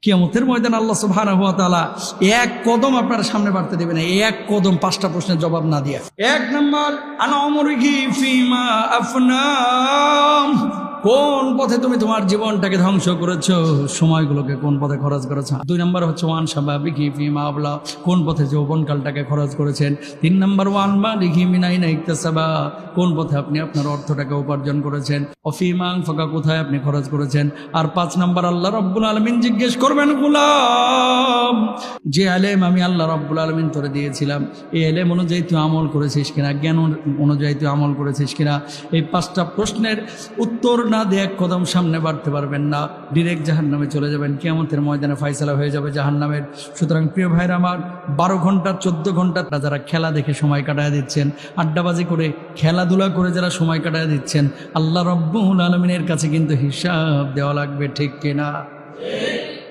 কিয়ামতের ময়দানে আল্লাহ সুবহানাহু ওয়া তাআলা এক কদম আপনার সামনে বাড়তে দেবে না, এক কদম 5টা প্রশ্নের জবাব না দিয়া। 1 নম্বর, আনা উমরিহি ফিমা আফনাম, কোন পথে তুমি তোমার জীবনটাকে ধ্বংস করেছো, সময়গুলোকে কোন পথে খরচ করেছো। 2 নম্বর হচ্ছে ওয়ান শাবাবিহি ফিমা আবলা, কোন পথে যৌবনকালটাকে খরচ করেছেন। 3 নম্বর ওয়ান মালিহি মিন আইনা ইকতাসাবা, কোন পথে আপনি আপনার অর্থটাকে উপার্জন করেছেন। অফিমা আনফাকা, কোথায় আপনি খরচ করেছেন। আর 5 নম্বর আল্লাহ রাব্বুল আলামিন জিজ্ঞেস করবেন, গোলাম, যে এলেম আমি আল্লাহ রাব্বুল আলামিন তোরে দিয়েছিলাম, এই এলেম অনুযায়ী তুই আমল করেছিস কিনা, জ্ঞান অনুযায়ী তুই আমল করেছিস কিনা। এই 5টা প্রশ্নের উত্তর না দিয়ে এক কদম সামনে বাড়তে পারবেন না, ডিরেক্ট জাহান্নামে চলে যাবেন। কিয়ামতের ময়দানে ফয়সালা হয়ে যাবে জাহান্নামের। সুতরাং প্রিয় ভাইরা আমার, 12 ঘন্টা 14 ঘন্টা যারা খেলা দেখে সময় কাটায় দিচ্ছেন, আড্ডাবাজি করে খেলাধুলা করে যারা সময় কাটায় দিচ্ছেন, আল্লাহ রাব্বুল আলামিনের কাছে কিন্তু হিসাব দেওয়া লাগবে, ঠিক কিনা?